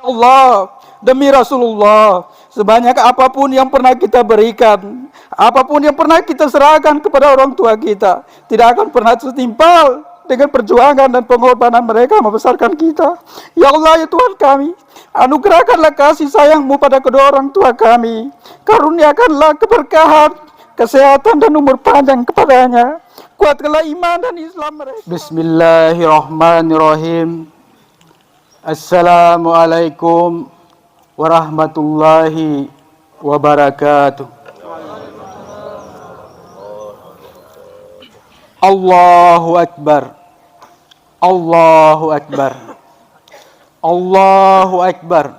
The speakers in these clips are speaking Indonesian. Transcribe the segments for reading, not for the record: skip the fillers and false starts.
Allah, demi Rasulullah, sebanyak apapun yang pernah kita berikan, apapun yang pernah kita serahkan kepada orang tua kita, tidak akan pernah setimpal dengan perjuangan dan pengorbanan mereka membesarkan kita. Ya Allah, ya Tuhan kami, anugerahkanlah kasih sayang-Mu pada kedua orang tua kami. Karuniakanlah keberkahan, kesehatan dan umur panjang kepadanya. Kuatkanlah iman dan Islam mereka. Bismillahirrahmanirrahim. Assalamualaikum warahmatullahi wabarakatuh. Allahu Akbar. Allahu Akbar. Allahu Akbar.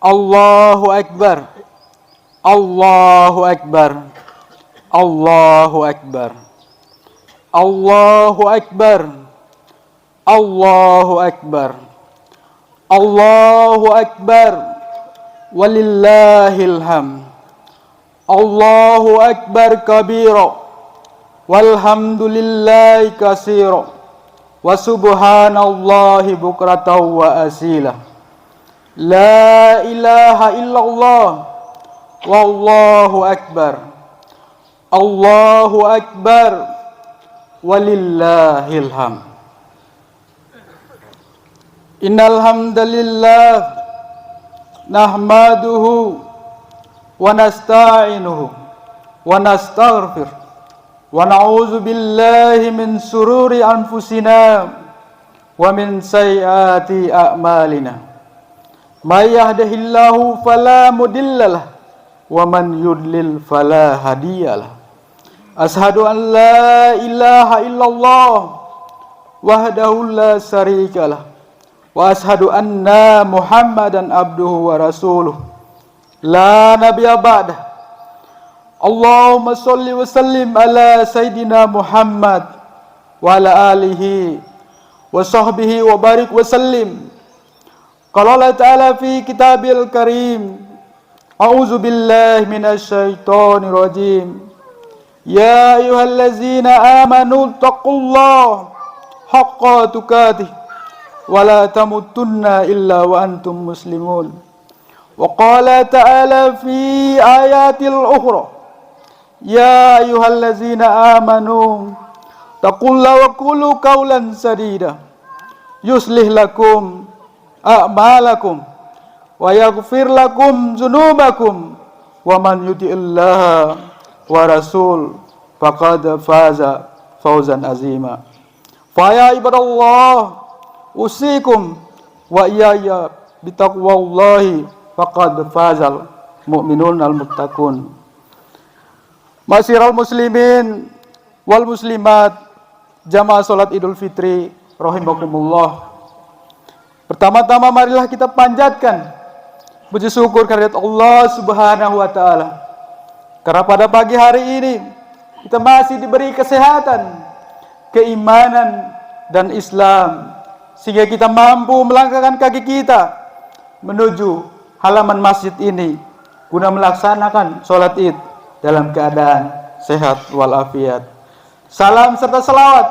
Allahu Akbar. Allahu Akbar. Allahu Akbar. Allahu Akbar. Allahu Akbar. Allahu Akbar. Walillahil hamd. Allahu Akbar kabira. Walhamdulillahi katsira. Wa subhanallahi bukratan wa asila. La ilaha illallah. Wallahu akbar. Allahu akbar. Walillahil hamd. Innal hamdalillah nahmaduhu wa nasta'inuhu wa nastaghfir wa na'udzu billahi min sururi anfusina wa min sayyiati a'malina. May yahdihillahu fala mudhillalah wa man yudlil fala hadiyalah. Ashhadu an la ilaha illallah wahdahu la syarikalah wa ashhadu anna Muhammadan abduhu wa rasuluh la nabiyya ba'dah. Allahumma sholli wa sallim ala sayyidina Muhammad wa ala alihi wa sahbihi wa barik wa sallim. Qala Allah ta'ala fi kitabil karim, a'udzu billahi minasy syaithanir rajim. Ya ayyuhallazina amanu taqullaha haqqa tuqatih wa la tamutunna illa wa antum muslimun. Wa qala ta'ala fi ayatil ukhra, ya ayyuhallazina amanu taqullaha wa qulu qawlan sadida yuslih lakum a'malakum wa yaghfir lakum dzunubakum wa man yuti'illaha wa rasul faqad faza fawzan azima. Fa ya ibadallah usikum wa iyaya bitaqwallahi faqad fazal mu'minun al muttaqun. Masyiral muslimin wal muslimat, jamaah salat Idul Fitri rahimakumullah. Pertama-tama marilah kita panjatkan puji syukur kehadirat Allah Subhanahu wa taala. Karena pada pagi hari ini kita masih diberi kesehatan, keimanan dan Islam, sehingga kita mampu melangkahkan kaki kita menuju halaman masjid ini guna melaksanakan sholat Id dalam keadaan sehat walafiat. Salam serta salawat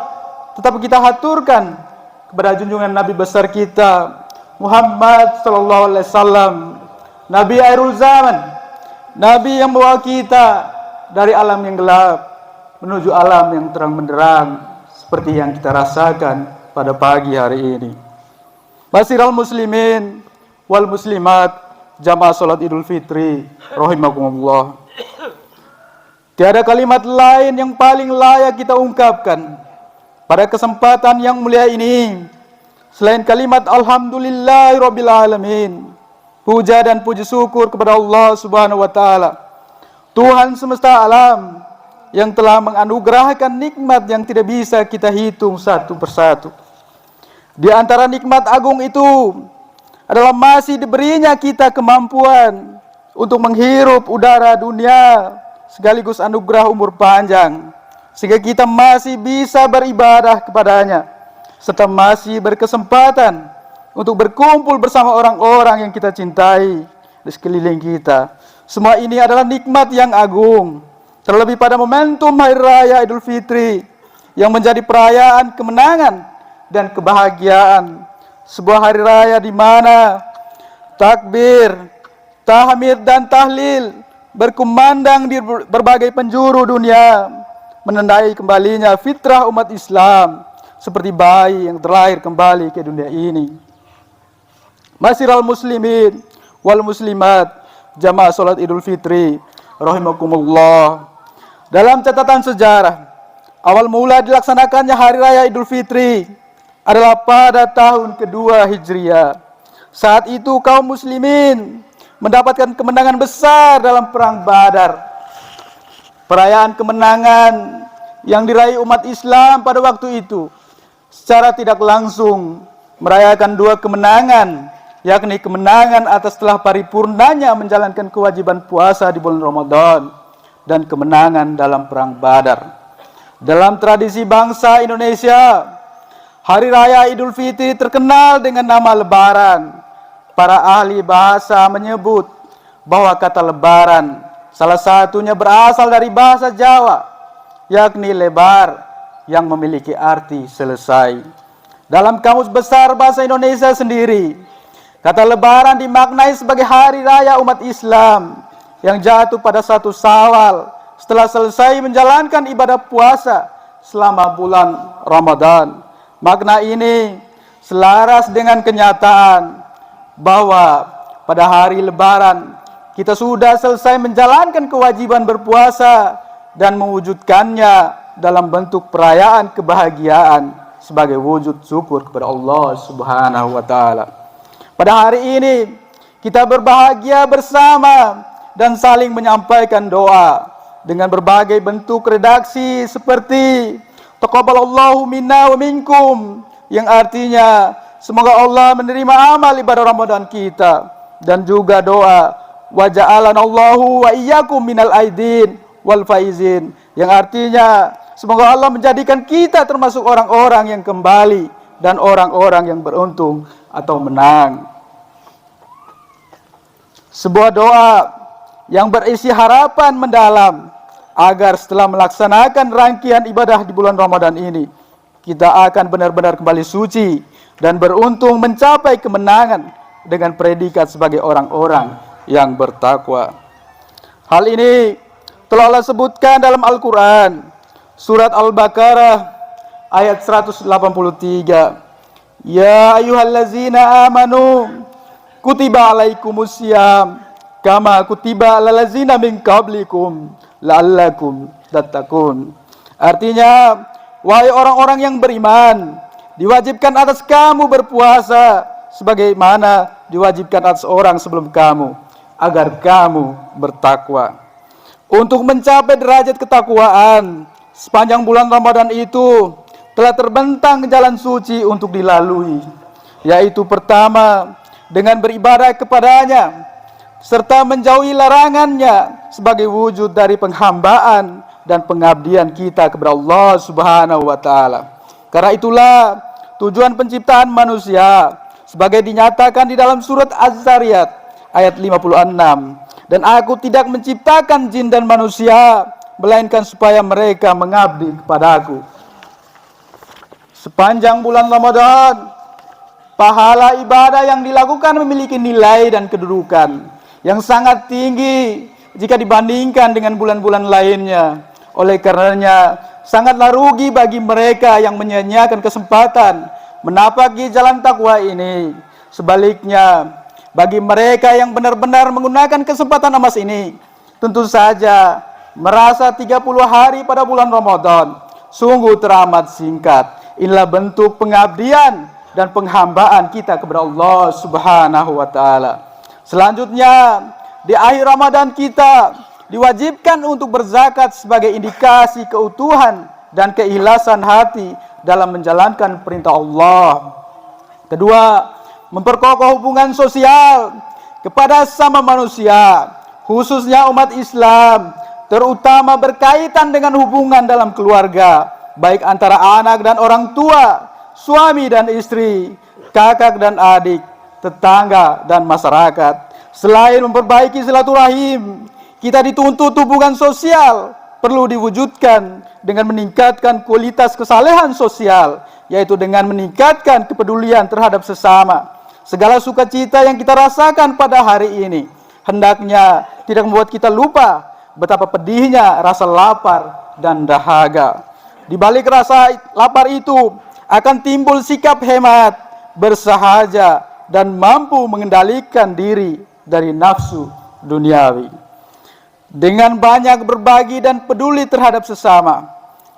tetap kita haturkan kepada junjungan Nabi besar kita Muhammad sallallahu alaihi wasallam, Nabi akhirul zaman, Nabi yang membawa kita dari alam yang gelap menuju alam yang terang benderang seperti yang kita rasakan pada pagi hari ini. Masyiral muslimin wal muslimat, jamaah salat Idul Fitri rahimakumullah. Tiada kalimat lain yang paling layak kita ungkapkan pada kesempatan yang mulia ini selain kalimat alhamdulillahirabbil alamin. Puja dan puji syukur kepada Allah Subhanahu wa taala, Tuhan semesta alam yang telah menganugerahkan nikmat yang tidak bisa kita hitung satu persatu. Di antara nikmat agung itu adalah masih diberinya kita kemampuan untuk menghirup udara dunia sekaligus anugerah umur panjang, sehingga kita masih bisa beribadah kepadanya serta masih berkesempatan untuk berkumpul bersama orang-orang yang kita cintai di sekeliling kita. Semua ini adalah nikmat yang agung, terlebih pada momentum Hari Raya Idul Fitri yang menjadi perayaan kemenangan dan kebahagiaan. Sebuah hari raya di mana takbir, tahmid dan tahlil berkumandang di berbagai penjuru dunia, menandai kembalinya fitrah umat Islam seperti bayi yang terlahir kembali ke dunia ini. Masyiral muslimin wal muslimat, jamaah salat Idul Fitri rahimakumullah. Dalam catatan sejarah, awal mula dilaksanakannya hari raya Idul Fitri adalah pada tahun kedua Hijriah. Saat itu kaum muslimin mendapatkan kemenangan besar dalam perang Badar. Perayaan kemenangan yang diraih umat Islam pada waktu itu secara tidak langsung merayakan dua kemenangan, yakni kemenangan atas telah paripurnanya menjalankan kewajiban puasa di bulan Ramadan dan kemenangan dalam perang Badar. Dalam tradisi bangsa Indonesia, hari raya Idul Fitri terkenal dengan nama Lebaran. Para ahli bahasa menyebut bahwa kata lebaran salah satunya berasal dari bahasa Jawa, yakni lebar, yang memiliki arti selesai. Dalam Kamus Besar Bahasa Indonesia sendiri, kata lebaran dimaknai sebagai hari raya umat Islam yang jatuh pada 1 Syawal setelah selesai menjalankan ibadah puasa selama bulan Ramadan. Makna ini selaras dengan kenyataan bahwa pada hari lebaran kita sudah selesai menjalankan kewajiban berpuasa dan mewujudkannya dalam bentuk perayaan kebahagiaan sebagai wujud syukur kepada Allah Subhanahu wa taala. Pada hari ini kita berbahagia bersama dan saling menyampaikan doa dengan berbagai bentuk redaksi seperti taqabbalallahu minna wa minkum, yang artinya semoga Allah menerima amal ibadah Ramadan kita, dan juga doa wa ja'alanallahu wa iyyakum minal aidin wal faizin, yang artinya semoga Allah menjadikan kita termasuk orang-orang yang kembali dan orang-orang yang beruntung atau menang. Sebuah doa yang berisi harapan mendalam agar setelah melaksanakan rangkaian ibadah di bulan Ramadan ini, kita akan benar-benar kembali suci dan beruntung mencapai kemenangan dengan predikat sebagai orang-orang yang bertakwa. Hal ini telah Allah sebutkan dalam Al-Quran, surat Al-Baqarah ayat 183. Ya ayyuhallazina amanu kutiba alaikumusiyam kama kutiba alal ladzina min qablikum la'allakum tattaqun. Artinya, wahai orang-orang yang beriman, diwajibkan atas kamu berpuasa sebagaimana diwajibkan atas orang sebelum kamu, agar kamu bertakwa. Untuk mencapai derajat ketakwaan, sepanjang bulan Ramadan itu telah terbentang jalan suci untuk dilalui, yaitu pertama, dengan beribadah kepadanya, serta menjauhi larangannya sebagai wujud dari penghambaan dan pengabdian kita kepada Allah Subhanahu wa taala. Karena itulah tujuan penciptaan manusia sebagai dinyatakan di dalam surat Az-Zariyat ayat 56. Dan aku tidak menciptakan jin dan manusia melainkan supaya mereka mengabdi kepadaku. Sepanjang bulan Ramadan, pahala ibadah yang dilakukan memiliki nilai dan kedudukan yang sangat tinggi jika dibandingkan dengan bulan-bulan lainnya. Oleh karenanya, sangatlah rugi bagi mereka yang menyia-nyiakan kesempatan menapaki jalan takwa ini. Sebaliknya, bagi mereka yang benar-benar menggunakan kesempatan emas ini, tentu saja merasa 30 hari pada bulan Ramadan sungguh teramat singkat. Inilah bentuk pengabdian dan penghambaan kita kepada Allah Subhanahu wa taala. Selanjutnya, di akhir Ramadan kita diwajibkan untuk berzakat sebagai indikasi keutuhan dan keikhlasan hati dalam menjalankan perintah Allah. Kedua, memperkokoh hubungan sosial kepada sesama manusia, khususnya umat Islam, terutama berkaitan dengan hubungan dalam keluarga, baik antara anak dan orang tua, suami dan istri, kakak dan adik, tetangga dan masyarakat. Selain memperbaiki silaturahim, kita dituntut hubungan sosial perlu diwujudkan dengan meningkatkan kualitas kesalehan sosial, yaitu dengan meningkatkan kepedulian terhadap sesama, Segala sukacita yang kita rasakan pada hari ini hendaknya tidak membuat kita lupa betapa pedihnya rasa lapar dan dahaga. Di balik rasa lapar itu akan timbul sikap hemat, bersahaja, dan mampu mengendalikan diri dari nafsu duniawi. Dengan banyak berbagi dan peduli terhadap sesama,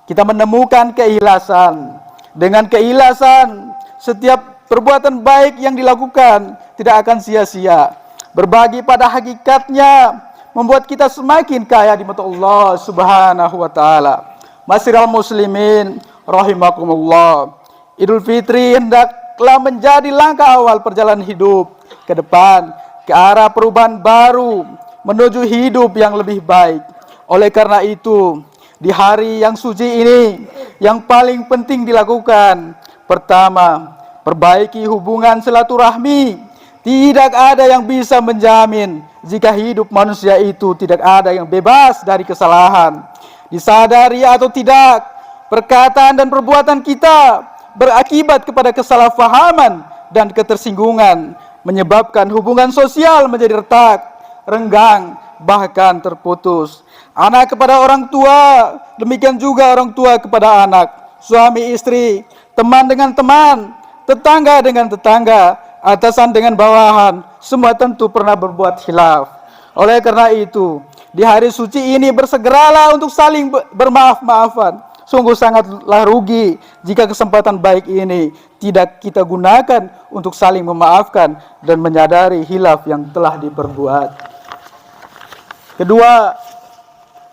kita menemukan keikhlasan. Dengan keikhlasan, setiap perbuatan baik yang dilakukan tidak akan sia-sia. Berbagi pada hakikatnya membuat kita semakin kaya di mata Allah Subhanahu wa taala. Masyiral muslimin rahimakumullah. Idul Fitri hendaklah menjadi langkah awal perjalanan hidup ke depan ke arah perubahan baru menuju hidup yang lebih baik. Oleh karena itu, di hari yang suci ini yang paling penting dilakukan, pertama, perbaiki hubungan silaturahmi. Tidak ada yang bisa menjamin jika hidup manusia itu tidak ada yang bebas dari kesalahan. Disadari atau tidak, perkataan dan perbuatan kita berakibat kepada kesalahpahaman dan ketersinggungan, menyebabkan hubungan sosial menjadi retak, renggang, bahkan terputus. Anak kepada orang tua, demikian juga orang tua kepada anak, suami istri, teman dengan teman, tetangga dengan tetangga, atasan dengan bawahan, semua tentu pernah berbuat khilaf. Oleh karena itu, di hari suci ini bersegeralah untuk saling bermaaf-maafan. Sungguh sangatlah rugi jika kesempatan baik ini tidak kita gunakan untuk saling memaafkan dan menyadari khilaf yang telah diperbuat. Kedua,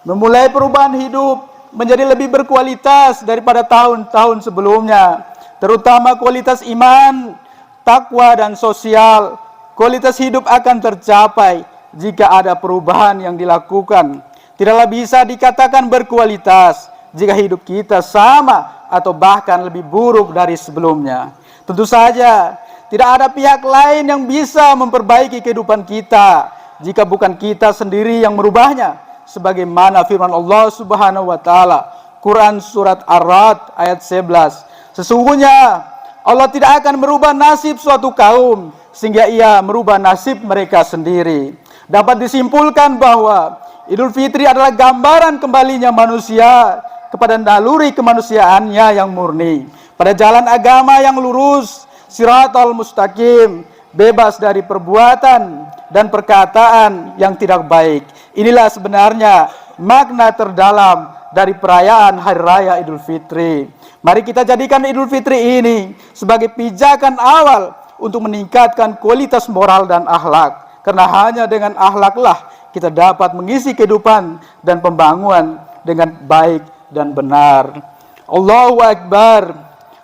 memulai perubahan hidup menjadi lebih berkualitas daripada tahun-tahun sebelumnya, terutama kualitas iman, takwa, dan sosial. Kualitas hidup akan tercapai jika ada perubahan yang dilakukan. Tidaklah bisa dikatakan berkualitas jika hidup kita sama atau bahkan lebih buruk dari sebelumnya. Tentu saja tidak ada pihak lain yang bisa memperbaiki kehidupan kita jika bukan kita sendiri yang merubahnya, sebagaimana firman Allah Subhanahu wa taala, Quran surat Ar-Ra'd ayat 11. Sesungguhnya Allah tidak akan merubah nasib suatu kaum sehingga ia merubah nasib mereka sendiri. Dapat disimpulkan bahwa Idul Fitri adalah gambaran kembalinya manusia kepada naluri kemanusiaannya yang murni, pada jalan agama yang lurus, siratal mustaqim, bebas dari perbuatan dan perkataan yang tidak baik. Inilah sebenarnya makna terdalam dari perayaan Hari Raya Idul Fitri. Mari kita jadikan Idul Fitri ini sebagai pijakan awal untuk meningkatkan kualitas moral dan akhlak. Karena hanya dengan akhlaklah kita dapat mengisi kehidupan dan pembangunan dengan baik dan benar. Allahu Akbar,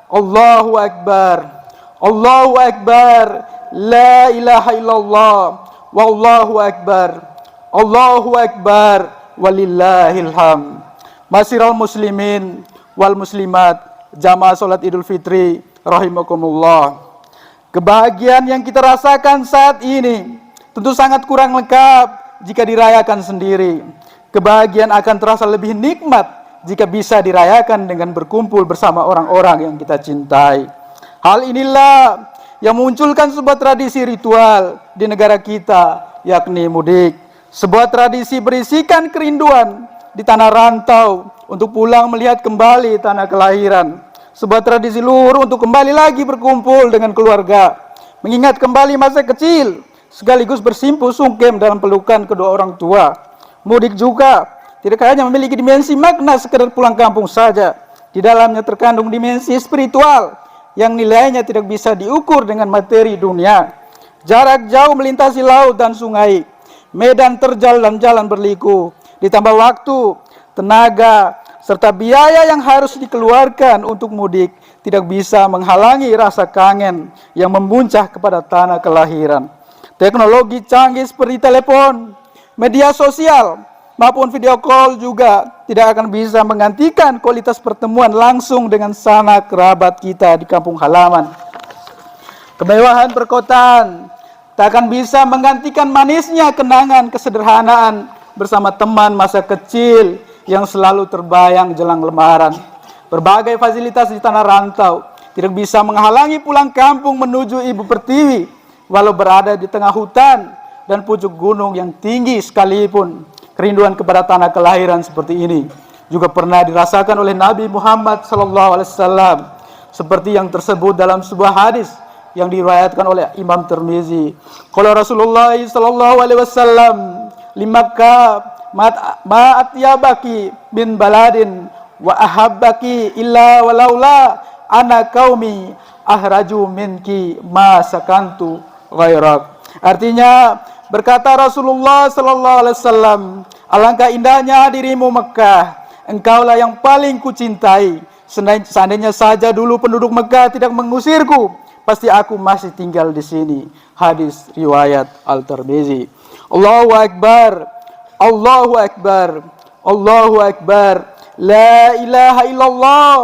Allahu Akbar, Allahu Akbar, la ilaha illallah, wallahu akbar, Allahu Akbar, walillahil hamd. Masyiral muslimin wal muslimat, jamaah salat Idul Fitri rahimakumullah. Kebahagiaan yang kita rasakan saat ini tentu sangat kurang lengkap jika dirayakan sendiri. Kebahagiaan akan terasa lebih nikmat jika bisa dirayakan dengan berkumpul bersama orang-orang yang kita cintai. Hal inilah yang memunculkan sebuah tradisi ritual di negara kita, yakni mudik. Sebuah tradisi berisikan kerinduan di tanah rantau untuk pulang melihat kembali tanah kelahiran. Sebuah tradisi luhur untuk kembali lagi berkumpul dengan keluarga, mengingat kembali masa kecil, sekaligus bersimpuh sungkem dalam pelukan kedua orang tua. Mudik juga tidak hanya memiliki dimensi makna sekedar pulang kampung saja. Di dalamnya terkandung dimensi spiritual yang nilainya tidak bisa diukur dengan materi dunia. Jarak jauh melintasi laut dan sungai, medan terjal dan jalan berliku, ditambah waktu, tenaga, serta biaya yang harus dikeluarkan untuk mudik tidak bisa menghalangi rasa kangen yang memuncah kepada tanah kelahiran. Teknologi canggih seperti telepon, media sosial, maupun video call juga tidak akan bisa menggantikan kualitas pertemuan langsung dengan sanak kerabat kita di kampung halaman. Kemewahan perkotaan tak akan bisa menggantikan manisnya kenangan kesederhanaan bersama teman masa kecil yang selalu terbayang jelang Lebaran. Berbagai fasilitas di tanah rantau tidak bisa menghalangi pulang kampung menuju ibu pertiwi walau berada di tengah hutan dan pucuk gunung yang tinggi sekalipun. Kerinduan kepada tanah kelahiran seperti ini juga pernah dirasakan oleh Nabi Muhammad SAW, seperti yang tersebut dalam sebuah hadis yang diriwayatkan oleh Imam Tirmizi. Qala Rasulullah SAW, "Limakka ma atyabaki min baladin wa ahabbaki illa walaula ana qaumi ahraju minki ma sakantu ghairak." Artinya, berkata Rasulullah SAW, alangkah indahnya dirimu Mekah, engkaulah yang paling kucintai. Seandainya saja dulu penduduk Mekah tidak mengusirku, pasti aku masih tinggal di sini. Hadis riwayat Al-Tirmizi. Allahu Akbar, Allahu Akbar, Allahu Akbar, la ilaha illallah,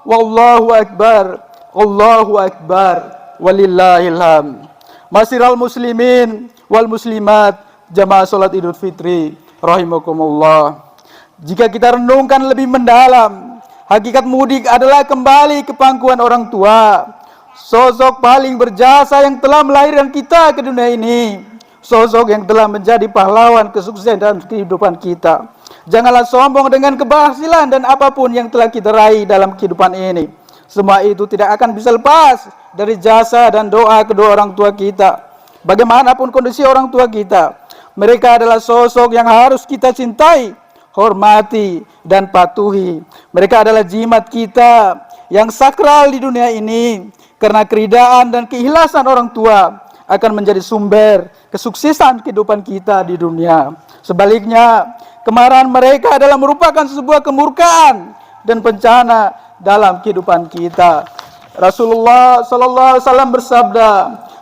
wallahu akbar, Allahu akbar, walillahil hamd. Masiral muslimin wal muslimat, jamaah salat Idul Fitri rahimakumullah. Jika kita renungkan lebih mendalam, hakikat mudik adalah kembali ke pangkuan orang tua, sosok paling berjasa yang telah melahirkan kita ke dunia ini, sosok yang telah menjadi pahlawan kesuksesan dalam kehidupan kita. Janganlah sombong dengan keberhasilan dan apapun yang telah kita raih dalam kehidupan ini. Semua itu tidak akan bisa lepas dari jasa dan doa kedua orang tua kita. Bagaimanapun kondisi orang tua kita, mereka adalah sosok yang harus kita cintai, hormati, dan patuhi. Mereka adalah jimat kita yang sakral di dunia ini, karena keridaan dan keikhlasan orang tua akan menjadi sumber kesuksesan kehidupan kita di dunia. Sebaliknya, kemarahan mereka adalah merupakan sebuah kemurkaan dan bencana dalam kehidupan kita. Rasulullah SAW bersabda,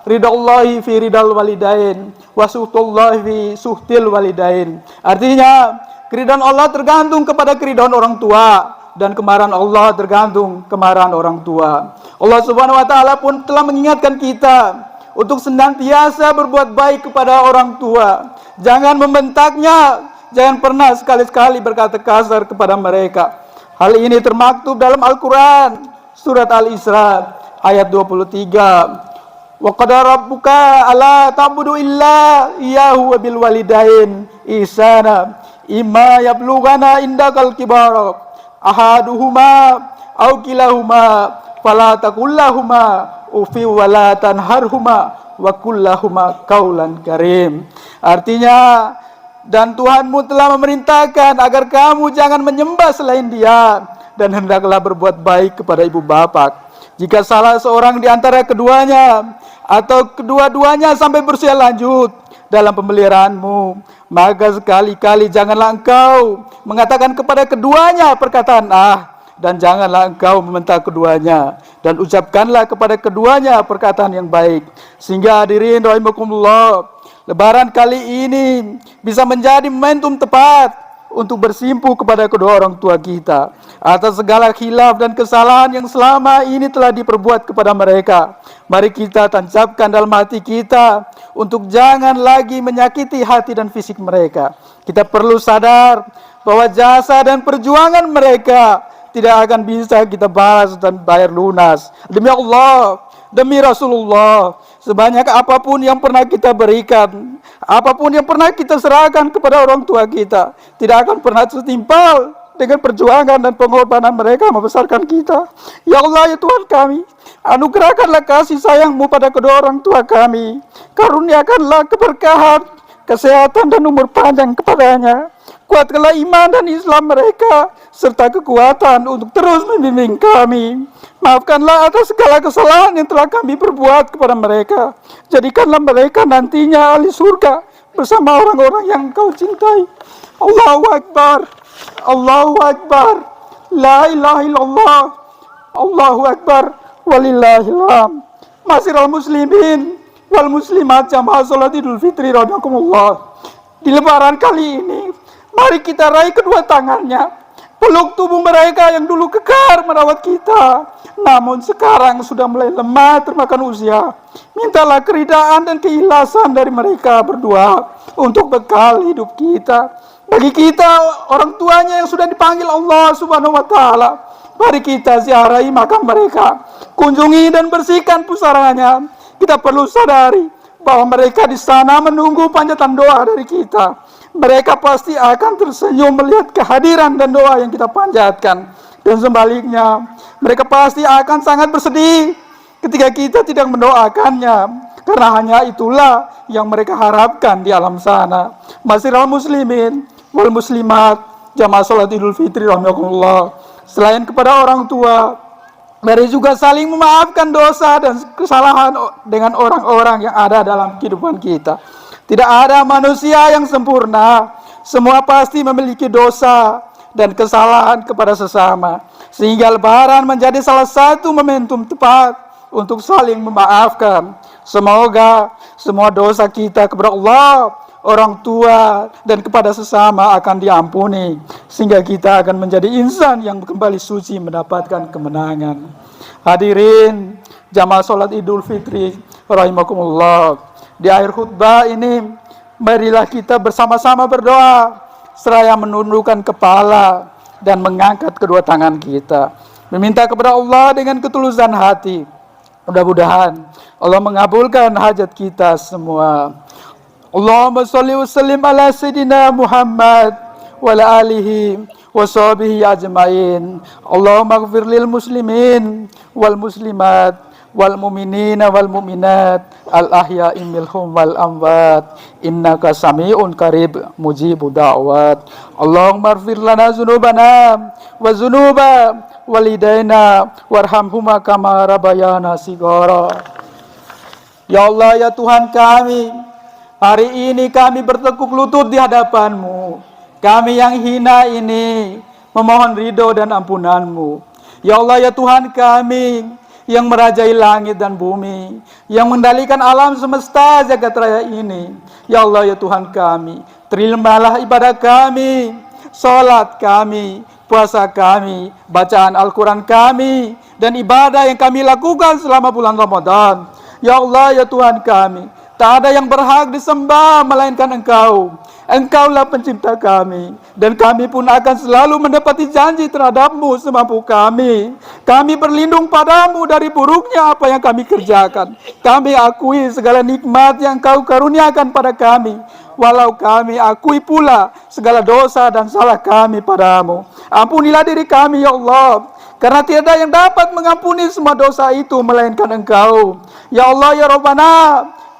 "Ridallahi fi ridal walidain, wa suhtullahi fi suhtil walidain." Artinya, keridhaan Allah tergantung kepada keridhaan orang tua, dan kemarahan Allah tergantung kemarahan orang tua. Allah Subhanahu wa taala pun telah mengingatkan kita untuk senantiasa berbuat baik kepada orang tua. Jangan membentaknya, jangan pernah sekali-sekali berkata kasar kepada mereka. Hal ini termaktub dalam Al-Quran, surat Al-Isra ayat 23. Wa qadara rabbuka alla ta'budu illa iyyahu wa bil walidain ihsana imma yablughana indakal kibara ahaduhuma aw kilahuma fala taqul lahumā uffin wa la tanharhumā wa qul lahumā qawlan karim. Artinya, dan Tuhanmu telah memerintahkan agar kamu jangan menyembah selain Dia, dan hendaklah berbuat baik kepada ibu bapak. Jika salah seorang di antara keduanya atau kedua-duanya sampai berusia lanjut dalam pemeliharaanmu, maka sekali-kali janganlah engkau mengatakan kepada keduanya perkataan dan janganlah engkau membentak keduanya, dan ucapkanlah kepada keduanya perkataan yang baik. Sehingga hadirin rahimakumullah, Lebaran kali ini bisa menjadi momentum tepat untuk bersimpu kepada kedua orang tua kita atas segala khilaf dan kesalahan yang selama ini telah diperbuat kepada mereka. Mari kita tancapkan dalam hati kita untuk jangan lagi menyakiti hati dan fisik mereka. Kita perlu sadar bahwa jasa dan perjuangan mereka tidak akan bisa kita balas dan bayar lunas. Demi Allah, demi Rasulullah, sebanyak apapun yang pernah kita berikan, apapun yang pernah kita serahkan kepada orang tua kita, tidak akan pernah setimpal dengan perjuangan dan pengorbanan mereka membesarkan kita. Ya Allah, ya Tuhan kami, anugerahkanlah kasih sayang-Mu pada kedua orang tua kami. Karuniakanlah keberkahan, kesehatan dan umur panjang kepadanya. Kuatkanlah iman dan Islam mereka, serta kekuatan untuk terus membimbing kami. Maafkanlah atas segala kesalahan yang telah kami perbuat kepada mereka. Jadikanlah mereka nantinya ahli surga bersama orang-orang yang Engkau cintai. Allahu Akbar, Allahu Akbar, la ilaha illallah, Allahu Akbar, walillahil hamd. Masiral muslimin wal muslimat, jamaah salat Idul Fitri rahimakumullah. Di Lebaran kali ini, mari kita raih kedua tangannya, peluk tubuh mereka yang dulu kekar merawat kita, namun sekarang sudah mulai lemah termakan usia. Mintalah keridaan dan keikhlasan dari mereka berdua untuk bekal hidup kita. Bagi kita, orang tuanya yang sudah dipanggil Allah Subhanahu wa taala, mari kita ziarahi makam mereka, kunjungi dan bersihkan pusaranya. Kita perlu sadari bahwa mereka di sana menunggu panjatan doa dari kita. Mereka pasti akan tersenyum melihat kehadiran dan doa yang kita panjatkan. Dan sebaliknya, mereka pasti akan sangat bersedih ketika kita tidak mendoakannya. Karena hanya itulah yang mereka harapkan di alam sana. Masiral muslimin wal muslimat, jamaah salat Idul Fitri rahimakumullah. Selain kepada orang tua, mari juga saling memaafkan dosa dan kesalahan dengan orang-orang yang ada dalam kehidupan kita. Tidak ada manusia yang sempurna. Semua pasti memiliki dosa dan kesalahan kepada sesama. Sehingga Lebaran menjadi salah satu momentum tepat untuk saling memaafkan. Semoga semua dosa kita kepada Allah, orang tua, dan kepada sesama akan diampuni. Sehingga kita akan menjadi insan yang kembali suci mendapatkan kemenangan. Hadirin jamaah salat Idul Fitri rahimakumullah. Di akhir khutbah ini, marilah kita bersama-sama berdoa, seraya menundukkan kepala dan mengangkat kedua tangan kita, meminta kepada Allah dengan ketulusan hati. Mudah-mudahan Allah mengabulkan hajat kita semua. Allahumma sholli wa sallim ala sayyidina Muhammad wa ala alihi wa sahbihi ajmain. Allahumma ighfir lil muslimin wal muslimat wal mu'minina wal mu'minat al ahya'i minhum wal amwat innaka sami'un qarib mujibud da'wat. Allahumma ighfir lana dzunubana wa dzunuba walidaina warhamhuma kama rabbayana shighara. Ya Allah, ya Tuhan kami, hari ini kami bertekuk lutut di hadapan-Mu. Kami yang hina ini memohon ridho dan ampunan-Mu. Ya Allah, ya Tuhan kami yang merajai langit dan bumi, yang mengendalikan alam semesta jagat raya ini. Ya Allah, ya Tuhan kami, terimalah ibadah kami, salat kami, puasa kami, bacaan Al-Quran kami, dan ibadah yang kami lakukan selama bulan Ramadan. Ya Allah, ya Tuhan kami, tak ada yang berhak disembah melainkan Engkau. Engkaulah pencipta kami, dan kami pun akan selalu mendapati janji terhadap-Mu semampu kami. Kami berlindung padamu dari buruknya apa yang kami kerjakan. Kami akui segala nikmat yang Kau karuniakan pada kami, walau kami akui pula segala dosa dan salah kami padamu. Ampunilah diri kami, ya Allah, karena tiada yang dapat mengampuni semua dosa itu melainkan Engkau. Ya Allah, ya Rabbana,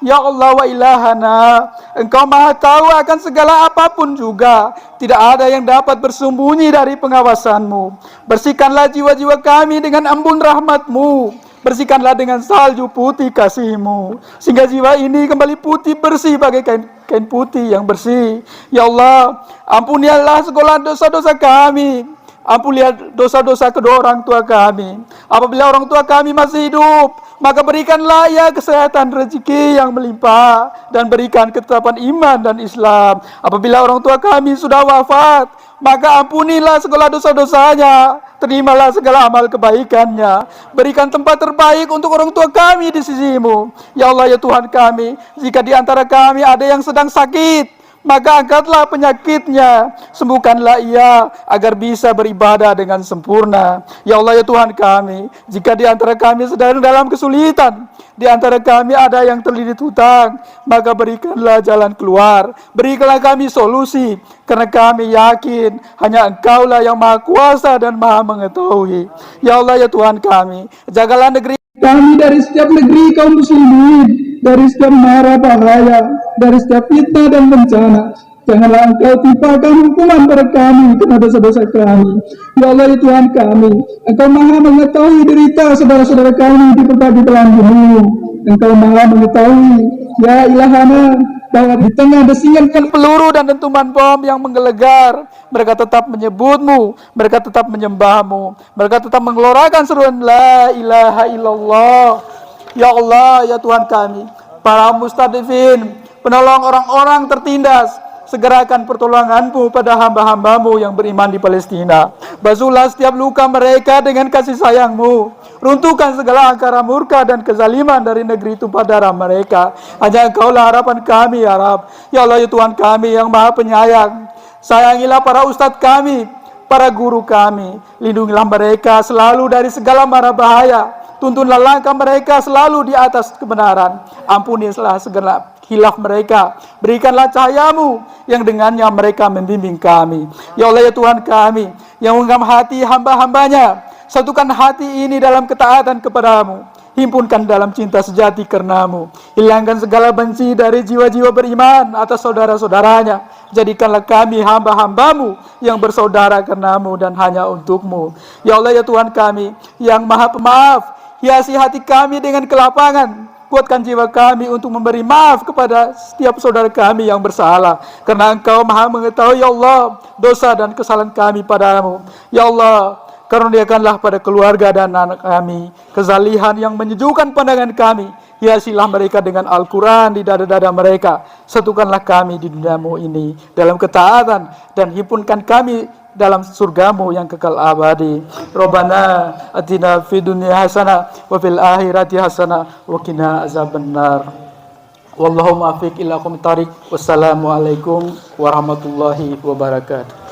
ya Allah wa ilahana, Engkau maha tahu akan segala apapun juga. Tidak ada yang dapat bersembunyi dari pengawasan-Mu. Bersihkanlah jiwa-jiwa kami dengan embun rahmat-Mu. Bersihkanlah dengan salju putih kasih-Mu, sehingga jiwa ini kembali putih bersih bagai kain putih yang bersih. Ya Allah, ampunilah segala dosa-dosa kami. Ampunilah dosa-dosa kedua orang tua kami. Apabila orang tua kami masih hidup, maka berikanlah ia kesehatan, rezeki yang melimpah, dan berikan ketetapan iman dan Islam. Apabila orang tua kami sudah wafat, maka ampunilah segala dosa-dosanya, terimalah segala amal kebaikannya, berikan tempat terbaik untuk orang tua kami di sisi-Mu. Ya Allah, ya Tuhan kami, jika di antara kami ada yang sedang sakit, maka angkatlah penyakitnya, sembuhkanlah ia agar bisa beribadah dengan sempurna. Ya Allah, ya Tuhan kami, jika di antara kami sedang dalam kesulitan, di antara kami ada yang terlilit hutang, maka berikanlah jalan keluar, berikanlah kami solusi, karena kami yakin hanya Engkaulah yang maha kuasa dan maha mengetahui. Ya Allah, ya Tuhan kami, jagalah negeri kami dari setiap negeri kaum muslimin, dari setiap mara bahaya, dari setiap fitnah dan bencana. Janganlah Engkau timpakan hukuman pada kami karena dosa-dosa kami. Ya Allah, ya Tuhan kami, Engkau maha mengetahui derita saudara-saudara kami di berbagai belahan bumi. Engkau maha mengetahui, ya ilahana, bahwa di tengah desingan peluru dan dentuman bom yang menggelegar, mereka tetap menyebut-Mu, mereka tetap menyembah-Mu, mereka tetap mengelorakan seruan la ilaha illallah. Ya Allah, ya Tuhan kami, para mustadifin, penolong orang-orang tertindas, segerakan pertolongan-Mu pada hamba-hamba-Mu yang beriman di Palestina. Basuhlah setiap luka mereka dengan kasih sayang-Mu. Runtuhkan segala angkara murka dan kezaliman dari negeri tumpah darah mereka. Hanya Engkaulah harapan kami, ya Rabb. Ya Allah, ya Tuhan kami yang maha penyayang, sayangilah para ustadz kami, para guru kami. Lindungilah mereka selalu dari segala mara bahaya, Tuntunlah langkah mereka selalu di atas kebenaran. Ampunilah segenap khilaf mereka. Berikanlah cahayamu yang dengannya mereka membimbing kami. Ya Allah, ya Tuhan kami, yang menggam hati hamba-hambanya, satukan hati ini dalam ketaatan kepadamu. Himpunkan dalam cinta sejati karenamu. Hilangkan segala benci dari jiwa-jiwa beriman atas saudara-saudaranya. Jadikanlah kami hamba-hambamu yang bersaudara karenamu dan hanya untukmu. Ya Allah, ya Tuhan kami, yang maha pemaaf, hiasi hati kami dengan kelapangan. Kuatkan jiwa kami untuk memberi maaf kepada setiap saudara kami yang bersalah. Karena Engkau maha mengetahui, ya Allah, dosa dan kesalahan kami padamu. Ya Allah, karuniakanlah pada keluarga dan anak kami kezalihan yang menyejukkan pandangan kami. Hiasilah mereka dengan Al-Quran di dada-dada mereka. Satukanlah kami di duniamu ini dalam ketaatan, dan himpunkan kami dalam surgamu yang kekal abadi. Rabbana atina fid dunya hasanah wa fil akhirati hasanah wa qina azabannar. Wallahu muwaffiq ila aqwamit thoriq. Wassalamualaikum warahmatullahi wabarakatuh.